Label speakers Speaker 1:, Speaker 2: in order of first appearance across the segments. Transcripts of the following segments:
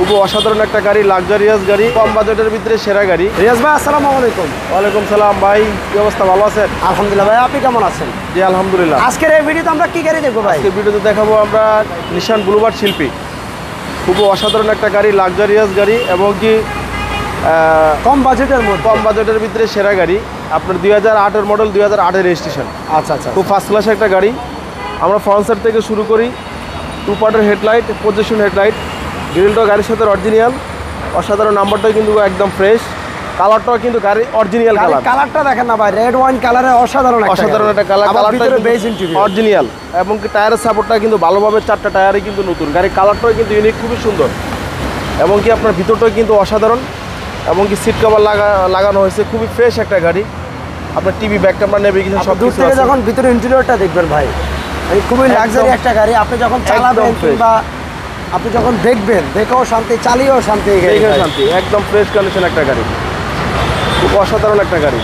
Speaker 1: খুব অসাধারণ একটা গাড়ি, লাক্সারিয়াস গাড়ি, কম বাজেটের ভিতরে সেরা গাড়ি।
Speaker 2: রিয়াজ ভাই আসসালামু আলাইকুম।
Speaker 1: ওয়ালাইকুম সালাম ভাই, কি অবস্থা, ভালো আছেন?
Speaker 2: আলহামদুলিল্লাহ ভাই, আপনি কেমন আছেন?
Speaker 1: জি আলহামদুলিল্লাহ।
Speaker 2: আজকের এই ভিডিওতে আমরা কি গাড়ি দেখবো ভাই?
Speaker 1: আজকের ভিডিওতে দেখাবো আমরা নিশান ব্লুবার্ড শিল্পী। খুব অসাধারণ একটা গাড়ি, লাক্সারিয়াস গাড়ি এবং কি
Speaker 2: কম বাজেটের মধ্যে,
Speaker 1: কম বাজেটের ভিতরে সেরা গাড়ি। আপনার 2008-এর মডেল, 2008-এর রেজিস্ট্রেশন।
Speaker 2: আচ্ছা আচ্ছা,
Speaker 1: খুব ফার্স্ট ক্লাস একটা গাড়ি। আমরা ফ্রন্ট সাইড থেকে শুরু করি। 2 পার্টের হেডলাইট, পজিশন হেডলাইট, গ্রিলটাও গাড়ির সাথে অরিজিনাল, অসাধারণ। নাম্বারটাও কিন্তু একদম ফ্রেশ, কালারটাও কিন্তু গাড়ি অরিজিনাল কালার।
Speaker 2: কালারটা দেখেন না ভাই, রেড ওয়াইন কালারে অসাধারণ
Speaker 1: একটা কালার। কালারটা বেজ ইন্টেরিয়র অরিজিনাল এবং কি টায়ারের সাপোর্টটা কিন্তু ভালোভাবে, 4টা টায়ারই কিন্তু নতুন। গাড়ির কালারটাও কিন্তু ইউনিক, খুবই সুন্দর এবং কি আপনার ভিতরটাও কিন্তু অসাধারণ এবং কি সিট কভার লাগানো হয়েছে। খুবই ফ্রেশ একটা গাড়ি। আপনার টিভি, ব্যাক ক্যামেরা, নেভিগেশন সব
Speaker 2: দূর থেকে যখন ভিতরে ইন্টেরিয়রটা দেখবেন ভাই, খুবই লাক্সারি একটা গাড়ি। আপনি যখন চালাবেন কিংবা আপনি যখন দেখবেন, দেখেও শান্তি, চালিয়েও শান্তি,
Speaker 1: শান্তি। একদম ফ্রেশ কন্ডিশন একটা গাড়ি, খুব অসাধারণ একটা গাড়ি।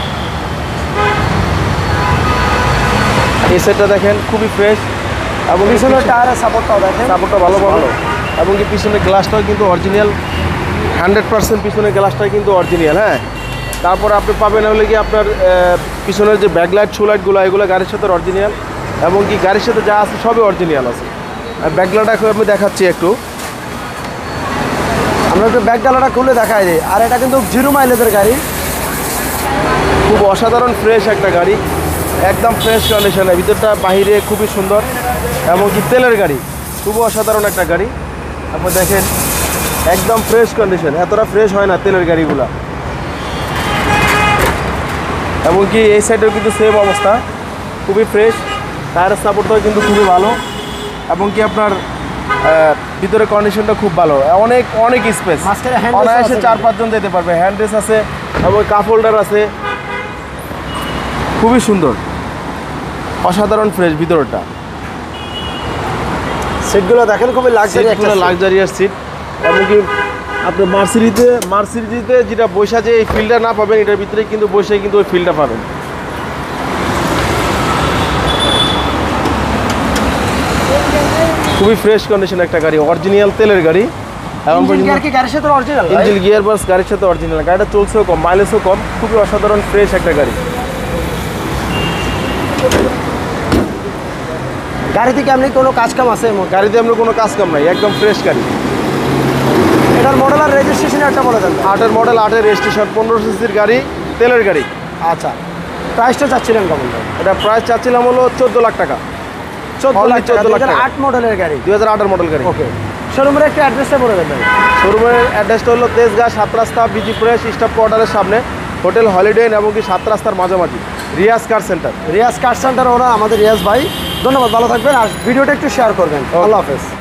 Speaker 1: এই সেটটা দেখেন, খুবই ফ্রেশ এবং
Speaker 2: পিছনের টায়ারের সাপোর্টটাও দেখেন,
Speaker 1: সাপোর্টটা ভালো এবং কি পিছনের গ্লাসটাও কিন্তু অরিজিনাল, 100% পিছনের গ্লাসটাই কিন্তু অরিজিনাল। হ্যাঁ, তারপরে আপনি পাবেন হলে কি আপনার পিছনের যে ব্যাকলাইট, শো লাইটগুলো, এগুলো গাড়ির সাথে অরিজিনাল এবং কি গাড়ির সাথে যা আছে সবই অরিজিনাল আছে। আর ব্যাকলাইট এখন আমি দেখাচ্ছি একটু,
Speaker 2: আমরা একটু ব্যাক ডালাটা খুলে দেখাই দিই। আর এটা কিন্তু 0 মাইলেজের গাড়ি,
Speaker 1: খুব অসাধারণ ফ্রেশ একটা গাড়ি, একদম ফ্রেশ কন্ডিশনে। ভিতরটা বাহিরে খুবই সুন্দর এবং কি তেলের গাড়ি, খুব অসাধারণ একটা গাড়ি। আপনি দেখেন একদম ফ্রেশ কন্ডিশন, এতটা ফ্রেশ হয় না তেলের গাড়িগুলা। এবং কি এই সাইডেও কিন্তু সেম অবস্থা, খুবই ফ্রেশ। টায়ারের সাপোর্টটাও কিন্তু খুবই ভালো এবং কি আপনার ভিতরে কন্ডিশনটা খুব ভালো, অনেক অনেক স্পেস, অনায়াসে 4-5 জন যেতে পারবে। হ্যান্ড রেস আছে এবং কাপ হোল্ডার আছে, খুবই সুন্দর, অসাধারণ ফ্রেশ ভিতরটা।
Speaker 2: সিটগুলো দেখেন, খুবই
Speaker 1: লাক্সারিয়াস সিট এবং কি আপনার মার্সিডিজে যেটা বৈশা যে এই ফিল্ডটা না পাবেন, এটার ভিতরে কিন্তু বসে কিন্তু ওই ফিল্ডটা পাবেন। খুবই ফ্রেশ কন্ডিশন একটা গাড়ি, অরিজিনাল তেলের গাড়ি।
Speaker 2: ইঞ্জিন
Speaker 1: গিয়ার বাস গাড়ির সাথে অরিজিনাল। গাড়িটা চলছেও কম, মাইলেজও কম, খুবই অসাধারণ ফ্রেশ একটা গাড়ি।
Speaker 2: গাড়িতে কি আপনি কোনো কাজ কাম আছে?
Speaker 1: গাড়িতে আপনার কোনো কাজ কাম নাই, একদম ফ্রেশ গাড়ি।
Speaker 2: এটার মডেল আর রেজিস্ট্রেশন একটা বলে দেন।
Speaker 1: 8-এর মডেল, 8-এর রেজিস্ট্রেশন, 15 সিসির গাড়ি, তেলের গাড়ি।
Speaker 2: আচ্ছা, প্রাইসটা চাচ্ছিলেন কেমন?
Speaker 1: এটা প্রাইস চাচ্ছিলাম হলো 14 লাখ টাকা।
Speaker 2: 14 লাখ টাকা, 2008 মডেলের গাড়ি,
Speaker 1: 2008-এর মডেল গাড়ি।
Speaker 2: ওকে, শোরুমের একটা অ্যাড্রেসটা বলে দেবেন।
Speaker 1: শোরুমের অ্যাড্রেসটা হলো তেজগাঁ 7 রাস্তা, বিজি প্রেস স্টাফ কোয়ার্টারের সামনে, হোটেল হলিডে ইন এবং কি 7 রাস্তার মাঝামাঝি, Riaz car centre.
Speaker 2: Riaz car centre ওরা আমাদের রিয়াজ ভাই। ধন্যবাদ, ভালো থাকবেন আর ভিডিওটা একটু শেয়ার করবেন। আল্লাহ হাফেজ।